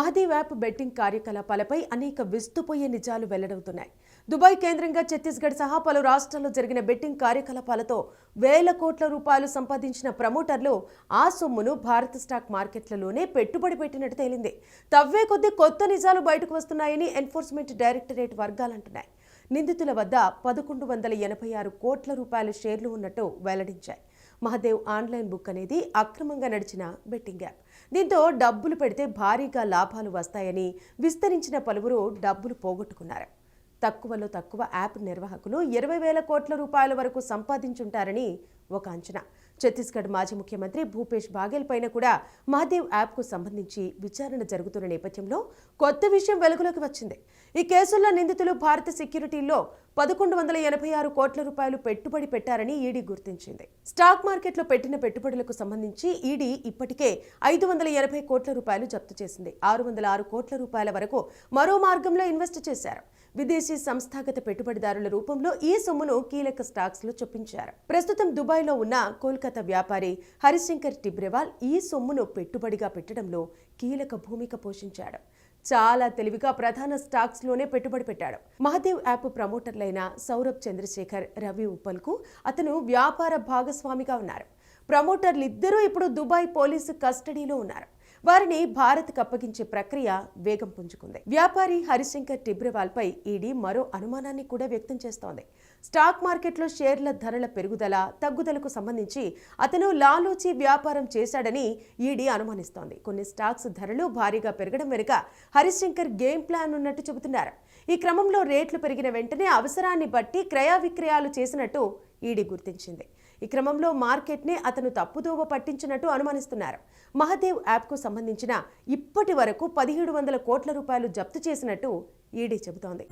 Mahadev app betting కార్యకలాపాలపై అనేక విస్తుపోయే నిజాలు వెల్లడవుతున్నాయి. దుబాయ్ కేంద్రంగా ఛత్తీస్గఢ్ సహా పలు రాష్ట్రాల్లో జరిగిన బెట్టింగ్ కార్యకలాపాలతో వేల కోట్ల రూపాయలు సంపాదించిన ప్రమోటర్లు ఆ సొమ్మును భారత స్టాక్ మార్కెట్లలోనే పెట్టుబడి పెట్టినట్టు తేలింది. తవ్వే కొద్దీ కొత్త నిజాలు బయటకు వస్తున్నాయని ఎన్ఫోర్స్మెంట్ డైరెక్టరేట్ వర్గాలంటున్నాయి. నిందితుల వద్ద 1186 కోట్ల రూపాయల షేర్లు ఉన్నట్టు వెల్లడించాయి. మహదేవ్ ఆన్లైన్ బుక్ అనేది అక్రమంగా నడిచిన బెట్టింగ్ యాప్. దీంతో డబ్బులు పెడితే భారీగా లాభాలు వస్తాయని విస్తరించిన పలువురు డబ్బులు పోగొట్టుకున్నారు. తక్కువలో తక్కువ యాప్ నిర్వాహకులు 20,000 కోట్ల రూపాయల వరకు సంపాదించుంటారని ఒక అంచనా. ఛత్తీస్గఢ్ మాజీ ముఖ్యమంత్రి భూపేష్ బాఘెల్ పైన కూడా మహదేవ్ యాప్కు సంబంధించి విచారణ జరుగుతున్న నేపథ్యంలో కొత్త విషయం వెలుగులోకి వచ్చింది. ఈ కేసుల్లో నిందితులు భారత సెక్యూరిటీల్లో 1186 కోట్ల రూపాయలు పెట్టుబడి పెట్టారని ఈడీ గుర్తించింది. స్టాక్ మార్కెట్లో పెట్టిన పెట్టుబడులకు సంబంధించి ఈడీ ఇప్పటికే 580 కోట్ల రూపాయలు జప్తు చేసింది. 606 కోట్ల రూపాయల వరకు మరో మార్గంలో ఇన్వెస్ట్ చేశారు. విదేశీ సంస్థాగత పెట్టుబడిదారుల రూపంలో ఈ సొమ్మును కీలక స్టాక్స్ లో చొప్పించారు. ప్రస్తుతం దుబాయ్లో ఉన్న కోల్కతా వ్యాపారి హరిశంకర్ టిబ్రేవాల్ ఈ సొమ్మును పెట్టుబడిగా పెట్టడంలో కీలక భూమిక పోషించాడు. చాలా తెలివిగా ప్రధాన స్టాక్స్ లోనే పెట్టుబడి పెట్టాడు. మహదేవ్ యాప్ ప్రమోటర్లైన సౌరభ్ చంద్రశేఖర్, రవి ఉప్పల్కు అతను వ్యాపార భాగస్వామిగా ఉన్నారు. ప్రమోటర్లిద్దరూ ఇప్పుడు దుబాయ్ పోలీసు కస్టడీలో ఉన్నారు. వారిని భారత్కు అప్పగించే ప్రక్రియ వేగం పుంజుకుంది. వ్యాపారి హరిశంకర్ టిబ్రేవాల్ పై ఈడీ మరో అనుమానాన్ని కూడా వ్యక్తం చేస్తోంది. స్టాక్ మార్కెట్లో షేర్ల ధరల పెరుగుదల, తగ్గుదలకు సంబంధించి అతను లాలూచి వ్యాపారం చేశాడని ఈడీ అనుమానిస్తోంది. కొన్ని స్టాక్స్ ధరలు భారీగా పెరగడం వెనుక హరిశంకర్ గేమ్ ప్లాన్ ఉన్నట్టు చెబుతున్నారు. ఈ క్రమంలో రేట్లు పెరిగిన వెంటనే అవసరాన్ని బట్టి క్రయ విక్రయాలు చేసినట్టు ఈడీ గుర్తించింది. ఈ క్రమంలో మార్కెట్ని అతను తప్పుదోవ పట్టించినట్టు అనుమానిస్తున్నారు. మహదేవ్ యాప్కు సంబంధించిన ఇప్పటి వరకు 1700 కోట్ల రూపాయలు జప్తు చేసినట్టు ఈడీ చెబుతోంది.